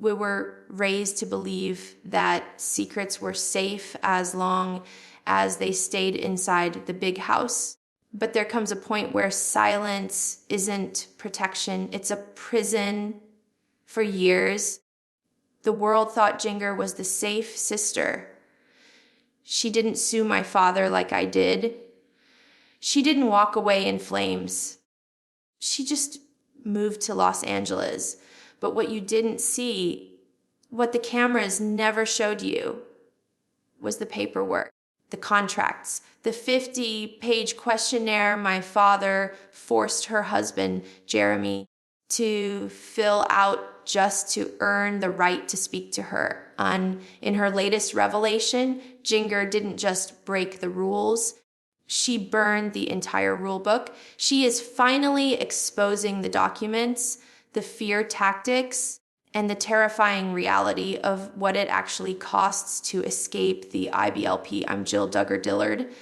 We were raised to believe that secrets were safe as long as they stayed inside the big house. But there comes a point where silence isn't protection, it's a prison. For years, the world thought Jinger was the safe sister. She didn't sue my father like I did. She didn't walk away in flames. She just moved to Los Angeles. But what you didn't see, what the cameras never showed you, was the paperwork, the contracts, the 50-page questionnaire my father forced her husband, Jeremy, to fill out just to earn the right to speak to her. In her latest revelation, Jinger didn't just break the rules, she burned the entire rule book. She is finally exposing the documents, the fear tactics, and the terrifying reality of what it actually costs to escape the IBLP. I'm Jill Duggar Dillard.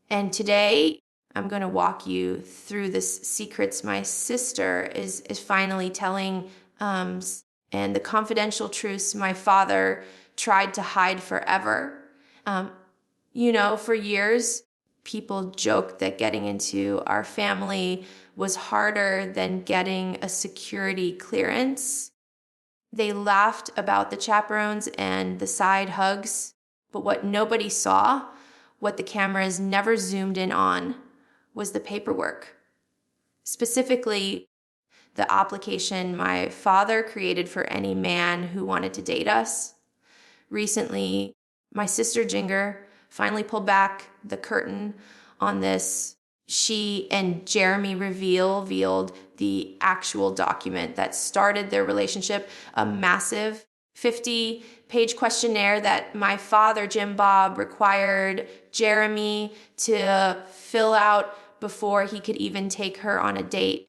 And today, I'm going to walk you through this secrets my sister is finally telling, and the confidential truths my father tried to hide forever. For years, people joked that getting into our family was harder than getting a security clearance. They laughed about the chaperones and the side hugs, but what nobody saw, what the cameras never zoomed in on, was the paperwork. Specifically, the application my father created for any man who wanted to date us. Recently, my sister Jinger finally pulled back the curtain on this. She and Jeremy revealed the actual document that started their relationship, a massive 50-page questionnaire that my father, Jim Bob, required Jeremy to fill out before he could even take her on a date.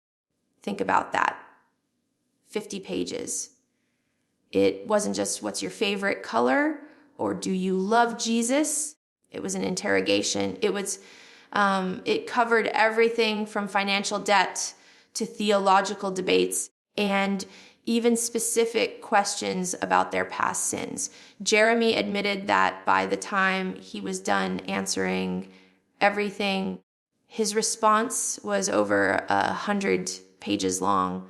Think about that. 50 pages. It wasn't just what's your favorite color or do you love Jesus? It was an interrogation. It covered everything from financial debt to theological debates and even specific questions about their past sins. Jeremy admitted that by the time he was done answering everything, his response was over 100 pages long.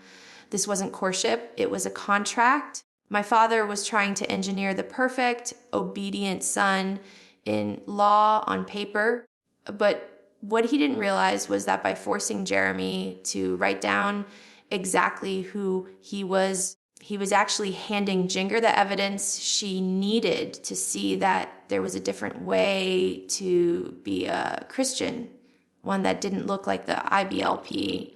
This wasn't courtship, it was a contract. My father was trying to engineer the perfect, obedient son in law on paper, but what he didn't realize was that by forcing Jeremy to write down exactly who he was actually handing Jinger the evidence she needed to see that there was a different way to be a Christian, one that didn't look like the IBLP.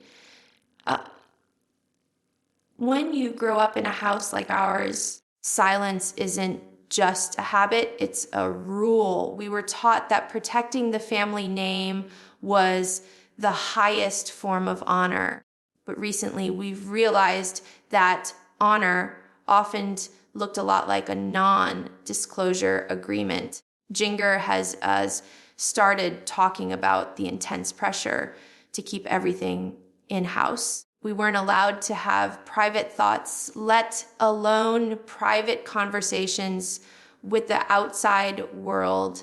When you grow up in a house like ours, silence isn't just a habit, it's a rule. We were taught that protecting the family name was the highest form of honor. But recently we've realized that honor often looked a lot like a non-disclosure agreement. Jinger has started talking about the intense pressure to keep everything in-house. We weren't allowed to have private thoughts, let alone private conversations with the outside world.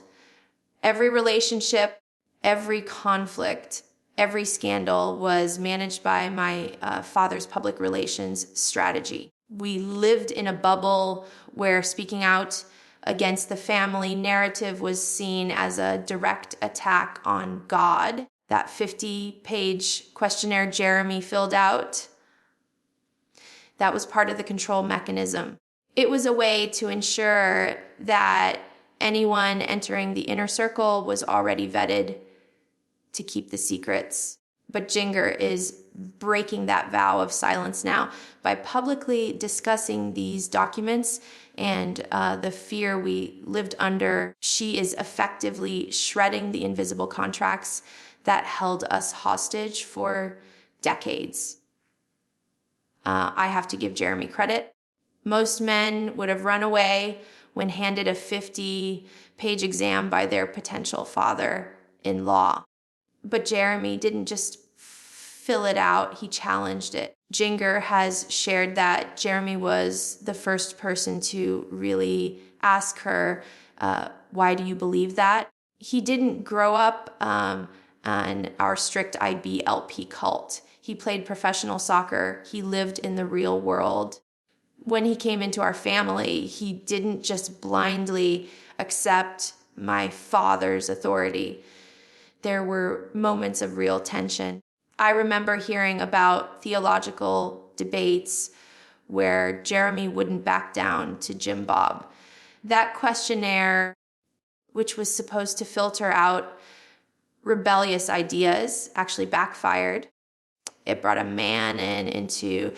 Every relationship, every conflict, every scandal was managed by my father's public relations strategy. We lived in a bubble where speaking out against the family narrative was seen as a direct attack on God. That 50-page questionnaire Jeremy filled out, that was part of the control mechanism. It was a way to ensure that anyone entering the inner circle was already vetted to keep the secrets. But Jinger is breaking that vow of silence now by publicly discussing these documents and the fear we lived under. She is effectively shredding the invisible contracts that held us hostage for decades. I have to give Jeremy credit. Most men would have run away when handed a 50-page exam by their potential father-in-law. But Jeremy didn't just fill it out. He challenged it. Jinger has shared that Jeremy was the first person to really ask her, why do you believe that? He didn't grow up in our strict IBLP cult. He played professional soccer. He lived in the real world. When he came into our family, he didn't just blindly accept my father's authority. There were moments of real tension. I remember hearing about theological debates where Jeremy wouldn't back down to Jim Bob. That questionnaire, which was supposed to filter out rebellious ideas, actually backfired. It brought a man into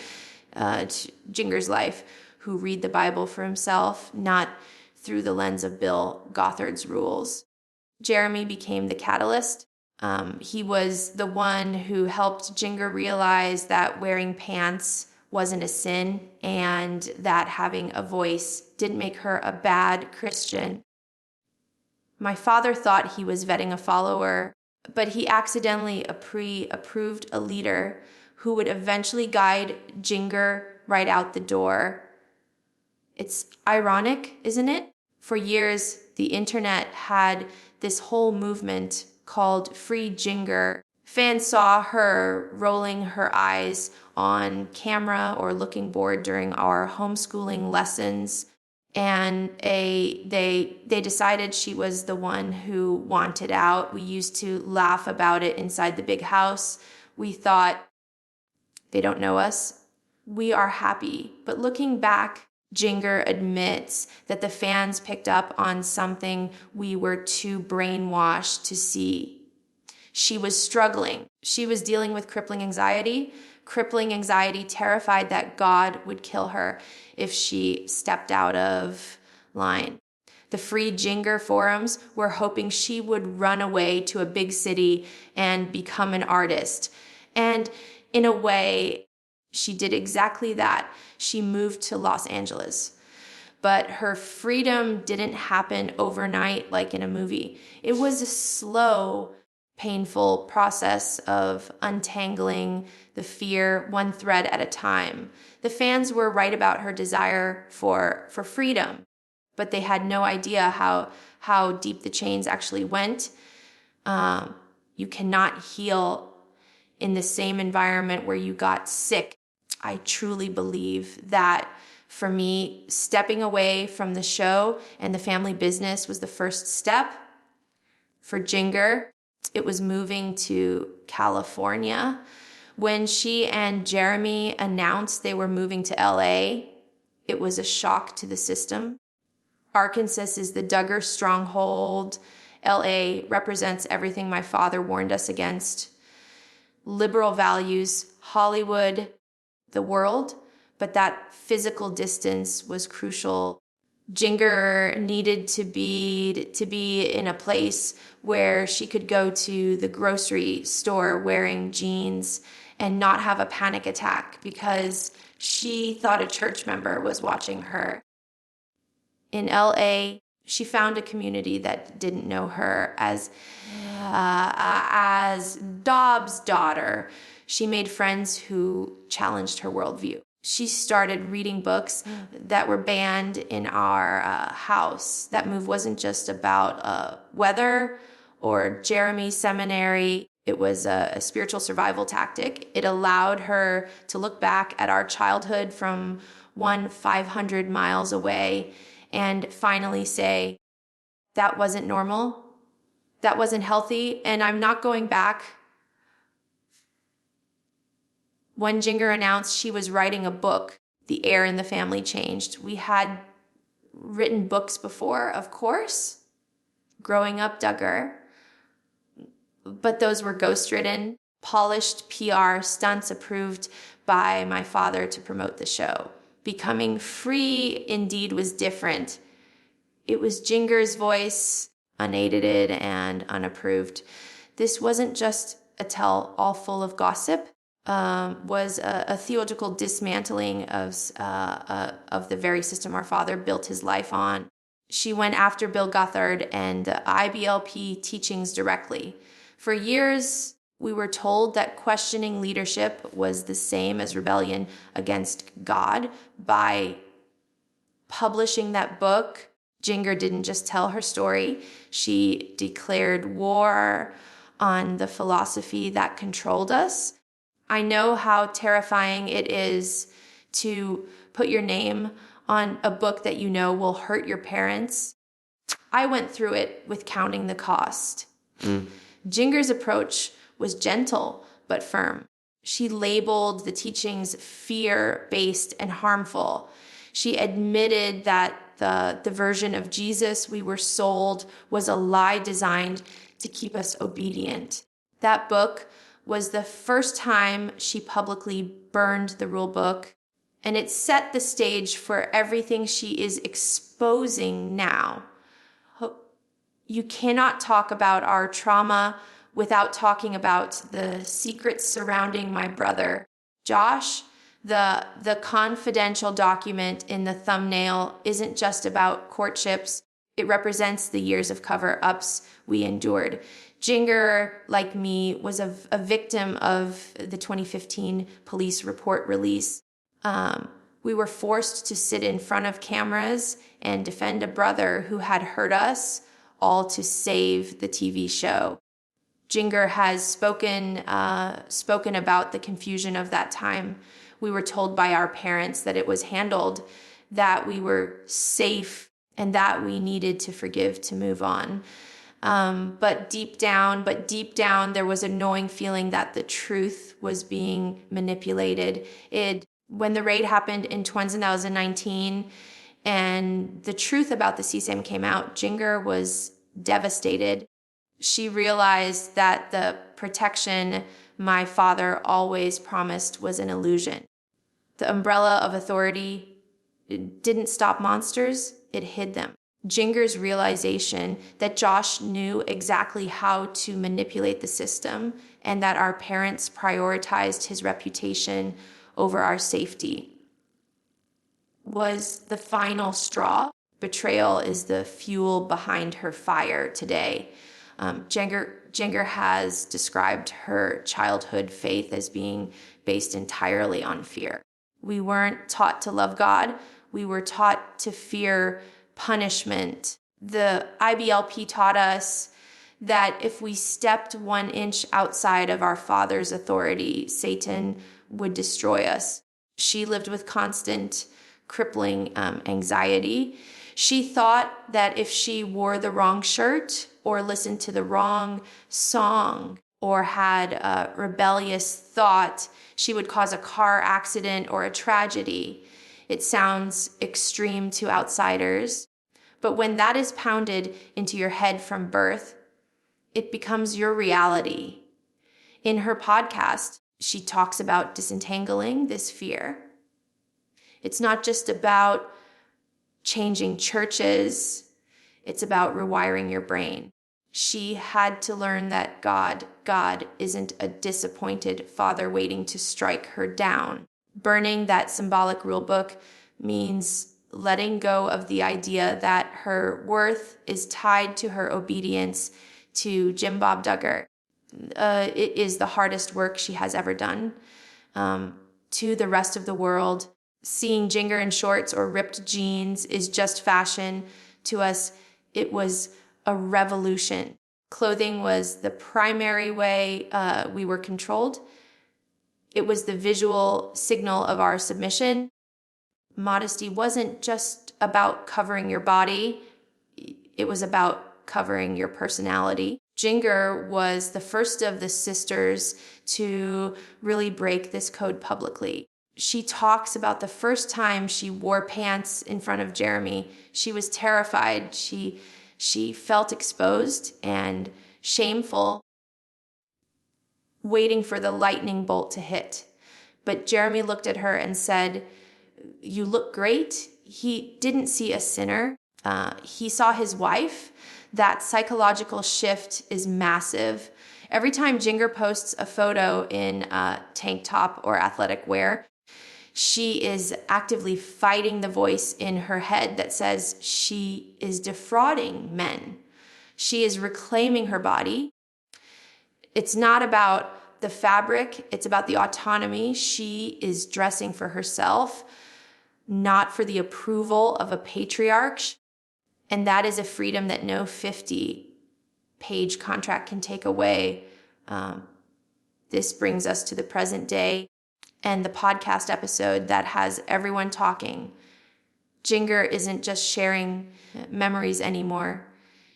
Jinger's life who read the Bible for himself, not through the lens of Bill Gothard's rules. Jeremy became the catalyst. He was the one who helped Jinger realize that wearing pants wasn't a sin and that having a voice didn't make her a bad Christian. My father thought he was vetting a follower, but he accidentally approved a leader who would eventually guide Jinger right out the door. It's ironic, isn't it? For years, the internet had this whole movement called Free Jinger. Fans saw her rolling her eyes on camera or looking bored during our homeschooling lessons, and they decided she was the one who wanted out. We used to laugh about it inside the big house. We thought, they don't know us. We are happy. But looking back, Jinger admits that the fans picked up on something we were too brainwashed to see. She was struggling. She was dealing with crippling anxiety. Crippling anxiety terrified that God would kill her if she stepped out of line. The Free Jinger forums were hoping she would run away to a big city and become an artist. And in a way, she did exactly that. She moved to Los Angeles. But her freedom didn't happen overnight like in a movie. It was a slow, painful process of untangling the fear one thread at a time. The fans were right about her desire for freedom, but they had no idea how deep the chains actually went. You cannot heal in the same environment where you got sick. I truly believe that for me, stepping away from the show and the family business was the first step. For Jinger, it was moving to California. When she and Jeremy announced they were moving to LA, it was a shock to the system. Arkansas is the Duggar stronghold. LA represents everything my father warned us against. Liberal values, Hollywood, the world, but that physical distance was crucial. Jinger needed to be in a place where she could go to the grocery store wearing jeans and not have a panic attack because she thought a church member was watching her. In LA, she found a community that didn't know her as Dobbs' daughter. She made friends who challenged her worldview. She started reading books that were banned in our house. That move wasn't just about weather or Jeremy's seminary. It was a spiritual survival tactic. It allowed her to look back at our childhood from 500 miles away and finally say, that wasn't normal, that wasn't healthy, and I'm not going back. When Jinger announced she was writing a book, the air in the family changed. We had written books before, of course, growing up Duggar, but those were ghostwritten, polished PR stunts approved by my father to promote the show. Becoming free indeed was different. It was Jinger's voice, unedited and unapproved. This wasn't just a tell all full of gossip. Was a theological dismantling of the very system our father built his life on. She went after Bill Gothard and IBLP teachings directly. For years, We were told that questioning leadership was the same as rebellion against God. By publishing that book, Jinger didn't just tell her story, she declared war on the philosophy that controlled us. I know how terrifying it is to put your name on a book that you know will hurt your parents. I went through it with counting the cost. Jinger's approach was gentle but firm. She labeled the teachings fear-based and harmful. She admitted that the version of Jesus we were sold was a lie designed to keep us obedient. That book was the first time she publicly burned the rule book, and it set the stage for everything she is exposing now. You cannot talk about our trauma without talking about the secrets surrounding my brother. Josh, the confidential document in the thumbnail isn't just about courtships. It represents the years of cover-ups we endured. Jinger, like me, was a victim of the 2015 police report release. We were forced to sit in front of cameras and defend a brother who had hurt us, all to save the TV show. Jinger has spoken about the confusion of that time. We were told by our parents that it was handled, that we were safe, and that we needed to forgive to move on. But deep down, there was a gnawing feeling that the truth was being manipulated. When the raid happened in 2019, and the truth about the CSAM came out, Jinger was devastated. She realized that the protection my father always promised was an illusion. The umbrella of authority didn't stop monsters, it hid them. Jinger's realization that Josh knew exactly how to manipulate the system and that our parents prioritized his reputation over our safety was the final straw. Betrayal is the fuel behind her fire today. Jinger has described her childhood faith as being based entirely on fear. We weren't taught to love God. We were taught to fear punishment. The IBLP taught us that if we stepped 1 inch outside of our Father's authority, Satan would destroy us. She lived with constant crippling anxiety. She thought that if she wore the wrong shirt or listened to the wrong song or had a rebellious thought, she would cause a car accident or a tragedy. It sounds extreme to outsiders, but when that is pounded into your head from birth, it becomes your reality. In her podcast, she talks about disentangling this fear. It's not just about changing churches, it's about rewiring your brain. She had to learn that God isn't a disappointed father waiting to strike her down. Burning that symbolic rule book means letting go of the idea that her worth is tied to her obedience to Jinger Duggar. It is the hardest work she has ever done. To the rest of the world, seeing Jinger in shorts or ripped jeans is just fashion. To us, it was a revolution. Clothing was the primary way we were controlled. It was the visual signal of our submission. Modesty wasn't just about covering your body. It was about covering your personality. Jinger was the first of the sisters to really break this code publicly. She talks about the first time she wore pants in front of Jeremy. She was terrified. She felt exposed and shameful, waiting for the lightning bolt to hit. But Jeremy looked at her and said, "You look great." He didn't see a sinner. He saw his wife. That psychological shift is massive. Every time Jinger posts a photo in a tank top or athletic wear, she is actively fighting the voice in her head that says she is defrauding men. She is reclaiming her body. It's not about the fabric, it's about the autonomy. She is dressing for herself, not for the approval of a patriarch. And that is a freedom that no 50-page contract can take away. This brings us to the present day and the podcast episode that has everyone talking. Jinger isn't just sharing memories anymore.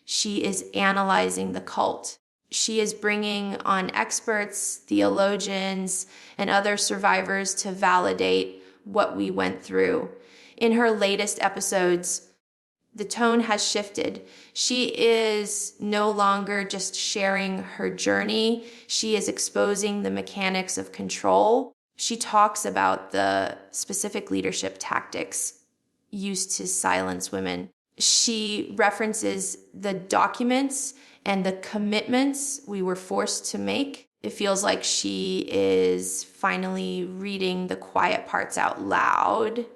She is analyzing the cult. She is bringing on experts, theologians, and other survivors to validate what we went through. In her latest episodes, the tone has shifted. She is no longer just sharing her journey. She is exposing the mechanics of control. She talks about the specific leadership tactics used to silence women. She references the documents and the commitments we were forced to make. It feels like she is finally reading the quiet parts out loud.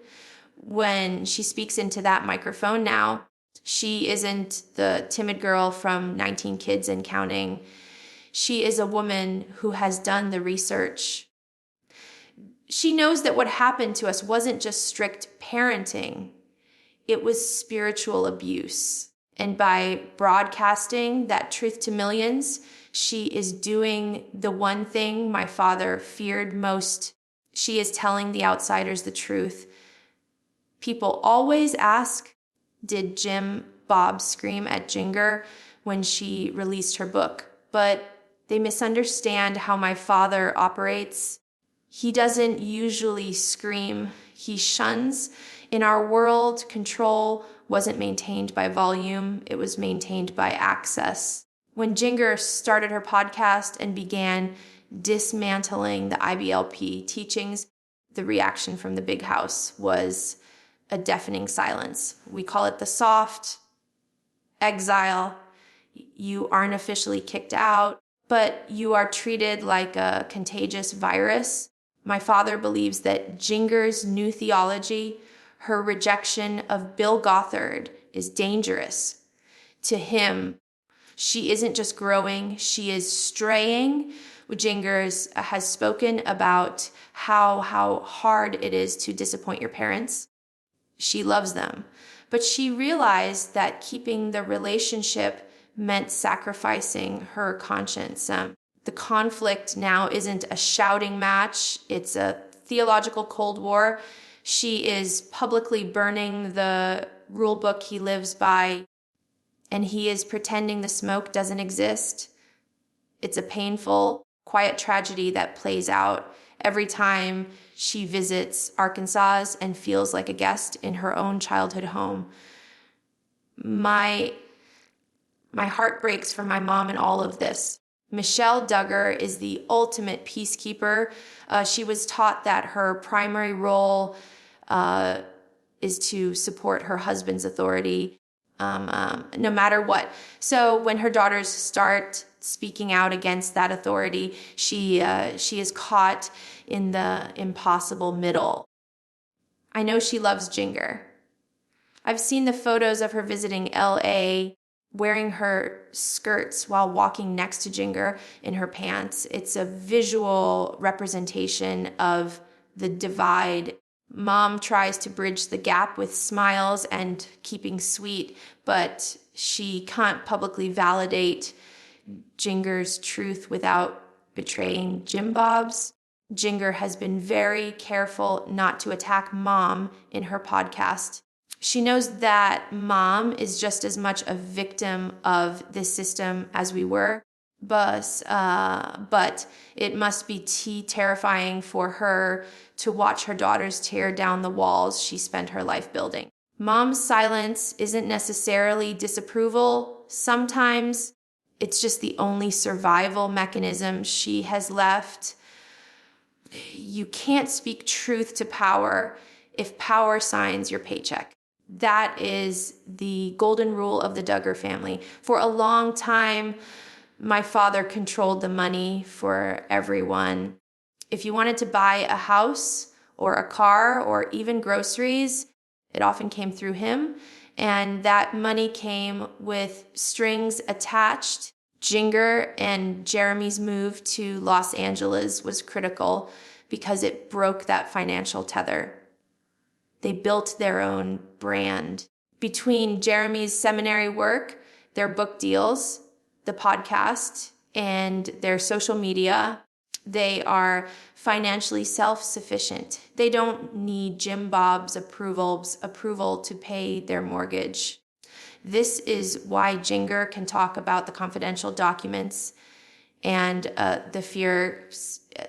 When she speaks into that microphone now, she isn't the timid girl from 19 Kids and Counting. She is a woman who has done the research. She knows that what happened to us wasn't just strict parenting. It was spiritual abuse. And by broadcasting that truth to millions, she is doing the one thing my father feared most. She is telling the outsiders the truth. People always ask, did Jim Bob scream at Jinger when she released her book? But they misunderstand how my father operates. He doesn't usually scream, he shuns. In our world, control wasn't maintained by volume, it was maintained by access. When Jinger started her podcast and began dismantling the IBLP teachings, the reaction from the big house was a deafening silence. We call it the soft exile. You aren't officially kicked out, but you are treated like a contagious virus. My father believes that Jinger's new theology, her rejection of Bill Gothard, is dangerous. To him, she isn't just growing, she is straying. Jinger has spoken about how hard it is to disappoint your parents. She loves them, but she realized that keeping the relationship meant sacrificing her conscience. The conflict now isn't a shouting match, it's a theological Cold War. She is publicly burning the rule book he lives by, and he is pretending the smoke doesn't exist. It's a painful, quiet tragedy that plays out every time she visits Arkansas and feels like a guest in her own childhood home. My heart breaks for my mom in all of this. Jinger Duggar is the ultimate peacekeeper. She was taught that her primary role is to support her husband's authority, no matter what. So when her daughters start speaking out against that authority, she is caught in the impossible middle. I know she loves Jinger. I've seen the photos of her visiting LA, wearing her skirts while walking next to Jinger in her pants. It's a visual representation of the divide. Mom tries to bridge the gap with smiles and keeping sweet, but she can't publicly validate Jinger's truth without betraying Jim Bob's. Jinger has been very careful not to attack Mom in her podcast. She knows that Mom is just as much a victim of this system as we were, but it must be terrifying for her to watch her daughters tear down the walls she spent her life building. Mom's silence isn't necessarily disapproval. Sometimes it's just the only survival mechanism she has left. You can't speak truth to power if power signs your paycheck. That is the golden rule of the Duggar family. For a long time, my father controlled the money for everyone. If you wanted to buy a house or a car or even groceries, it often came through him. And that money came with strings attached. Jinger and Jeremy's move to Los Angeles was critical because it broke that financial tether. They built their own brand. Between Jeremy's seminary work, their book deals, the podcast, and their social media, they are financially self-sufficient. They don't need Jim Bob's approval to pay their mortgage. This is why Jinger can talk about the confidential documents and the fear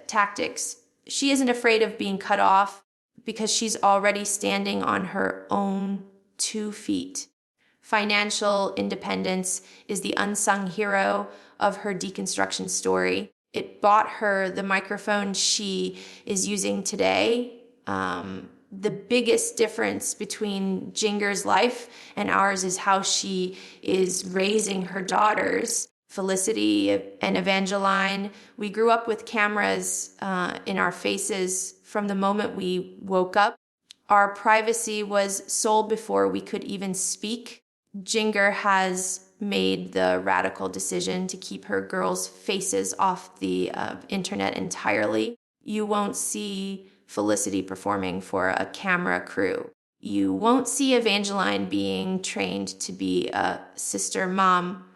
tactics. She isn't afraid of being cut off because she's already standing on her own 2 feet. Financial independence is the unsung hero of her deconstruction story. It bought her the microphone she is using today. The biggest difference between Jinger's life and ours is how she is raising her daughters, Felicity and Evangeline. We grew up with cameras in our faces from the moment we woke up. Our privacy was sold before we could even speak. Jinger has made the radical decision to keep her girls' faces off the internet entirely. You won't see Felicity performing for a camera crew. You won't see Evangeline being trained to be a sister mom.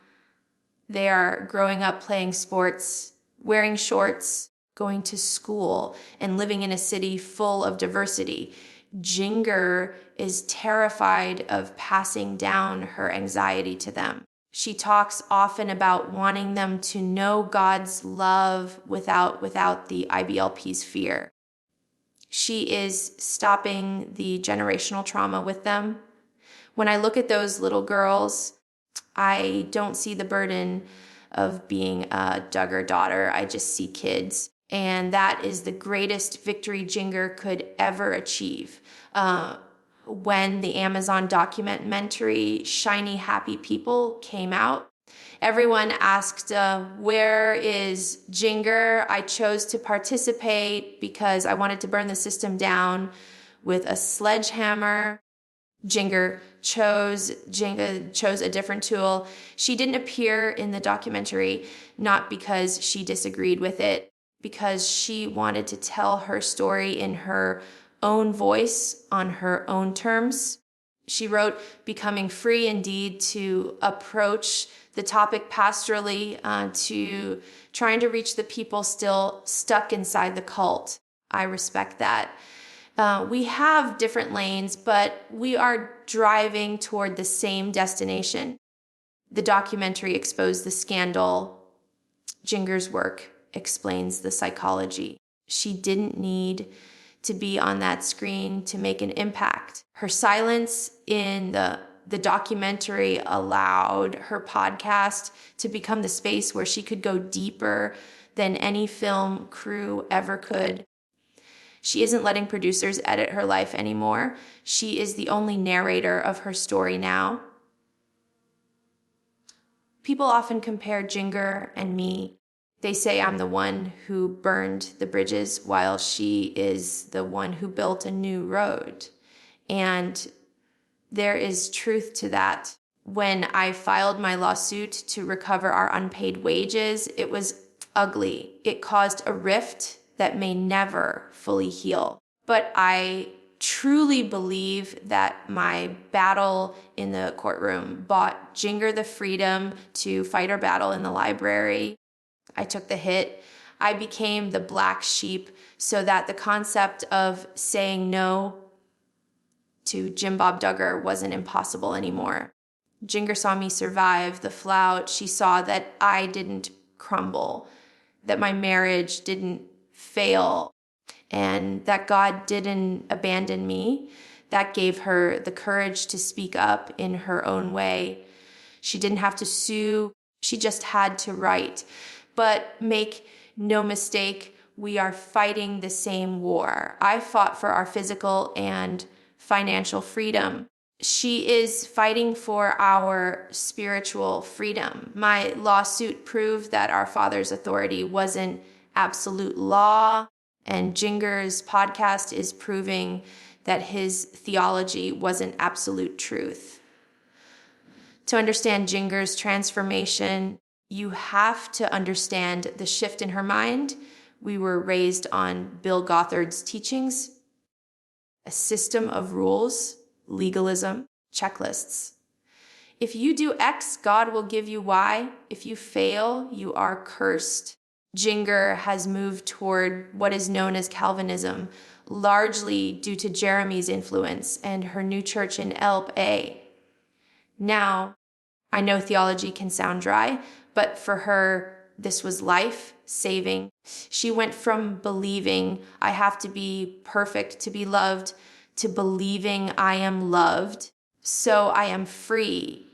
They are growing up playing sports, wearing shorts, going to school, and living in a city full of diversity. Jinger is terrified of passing down her anxiety to them. She talks often about wanting them to know God's love without the IBLP's fear. She is stopping the generational trauma with them. When I look at those little girls, I don't see the burden of being a Duggar daughter. I just see kids. And that is the greatest victory Jinger could ever achieve. When the Amazon documentary Shiny Happy People came out, everyone asked, where is Jinger? I chose to participate because I wanted to burn the system down with a sledgehammer. Jinger chose a different tool. She didn't appear in the documentary, not because she disagreed with it, because she wanted to tell her story in her own voice on her own terms. She wrote Becoming Free Indeed to approach the topic pastorally, to trying to reach the people still stuck inside the cult. I respect that. We have different lanes, but we are driving toward the same destination. The documentary exposed the scandal. Jinger's work explains the psychology. She didn't need to be on that screen to make an impact. Her silence in the documentary allowed her podcast to become the space where she could go deeper than any film crew ever could. She isn't letting producers edit her life anymore. She is the only narrator of her story now. People often compare Jinger and me. They say I'm the one who burned the bridges while she is the one who built a new road. And there is truth to that. When I filed my lawsuit to recover our unpaid wages, it was ugly. It caused a rift that may never fully heal. But I truly believe that my battle in the courtroom bought Jinger the freedom to fight her battle in the library. I took the hit. I became the black sheep so that the concept of saying no to Jim Bob Duggar wasn't impossible anymore. Jinger saw me survive the flout. She saw that I didn't crumble, that my marriage didn't fail, and that God didn't abandon me. That gave her the courage to speak up in her own way. She didn't have to sue. She just had to write. But make no mistake, we are fighting the same war. I fought for our physical and financial freedom. She is fighting for our spiritual freedom. My lawsuit proved that our Father's authority wasn't absolute law, and Jinger's podcast is proving that his theology wasn't absolute truth. To understand Jinger's transformation, You have to understand the shift in her mind. We were raised on Bill Gothard's teachings, a system of rules, legalism, checklists. If you do X, God will give you Y. If you fail, you are cursed. Jinger has moved toward what is known as Calvinism, largely due to Jeremy's influence and her new church in IBLP. Now, I know theology can sound dry, but for her, this was life-saving. She went from believing I have to be perfect to be loved to believing I am loved, so I am free.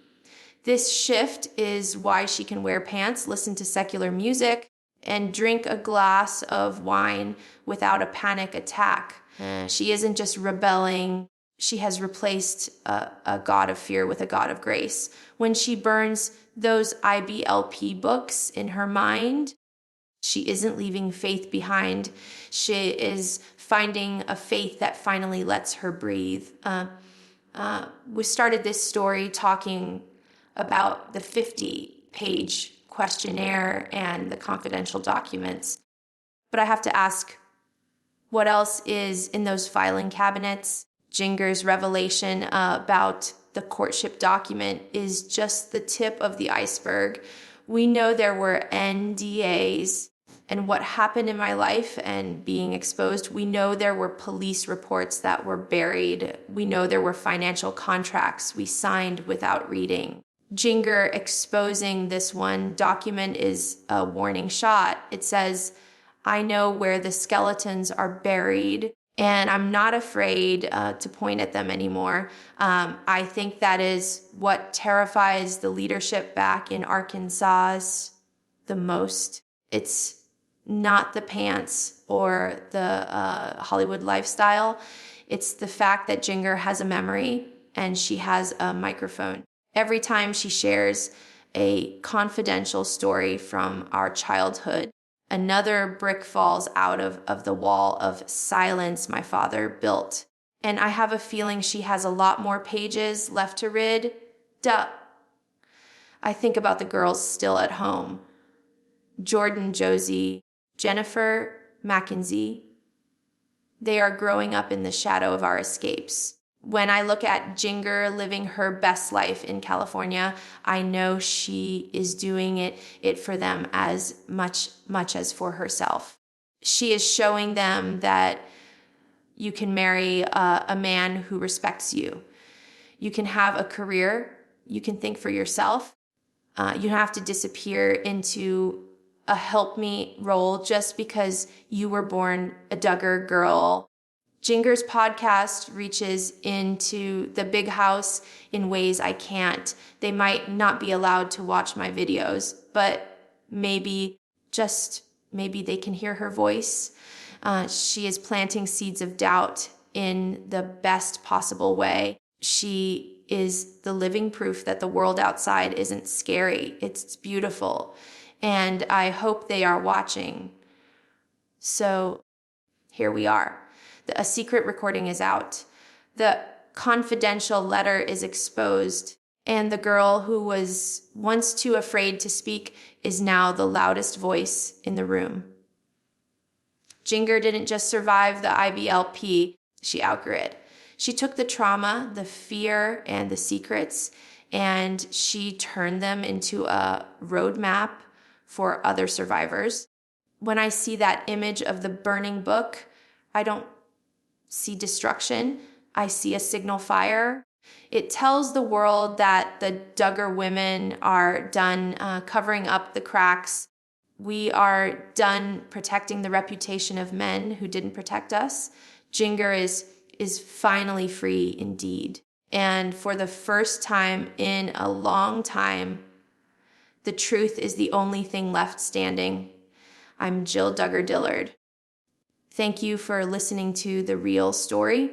This shift is why she can wear pants, listen to secular music, and drink a glass of wine without a panic attack. She isn't just rebelling. She has replaced a God of fear with a God of grace. When she burns those IBLP books in her mind, she isn't leaving faith behind. She is finding a faith that finally lets her breathe. We started this story talking about the 50-page questionnaire and the confidential documents. But I have to ask, what else is in those filing cabinets? Jinger's revelation about the courtship document is just the tip of the iceberg. We know there were NDAs, and what happened in my life and being exposed. We know there were police reports that were buried. We know there were financial contracts we signed without reading. Jinger exposing this one document is a warning shot. It says, I know where the skeletons are buried, and I'm not afraid to point at them anymore. I think that is what terrifies the leadership back in Arkansas the most. It's not the pants or the Hollywood lifestyle. It's the fact that Jinger has a memory and she has a microphone. Every time she shares a confidential story from our childhood, another brick falls out of the wall of silence my father built. And I have a feeling she has a lot more pages left to read. I think about the girls still at home. Jordan, Josie, Jennifer, Mackenzie. They are growing up in the shadow of our escapes. When I look at Jinger living her best life in California, I know she is doing it for them as much as for herself. She is showing them that you can marry a man who respects you. You can have a career. You can think for yourself. You don't have to disappear into a help me role just because you were born a Duggar girl. Jinger's podcast reaches into the big house in ways I can't. They might not be allowed to watch my videos, but maybe they can hear her voice. She is planting seeds of doubt in the best possible way. She is the living proof that the world outside isn't scary. It's beautiful. And I hope they are watching. So here we are. A secret recording is out. The confidential letter is exposed. And the girl who was once too afraid to speak is now the loudest voice in the room. Jinger didn't just survive the IBLP, she outgrew it. She took the trauma, the fear, and the secrets, and she turned them into a roadmap for other survivors. When I see that image of the burning book, I don't see destruction. I see a signal fire. It tells the world that the Duggar women are done covering up the cracks. We are done protecting the reputation of men who didn't protect us. Jinger is finally free indeed. And for the first time in a long time, the truth is the only thing left standing. I'm Jill Duggar Dillard. Thank you for listening to The Real Story.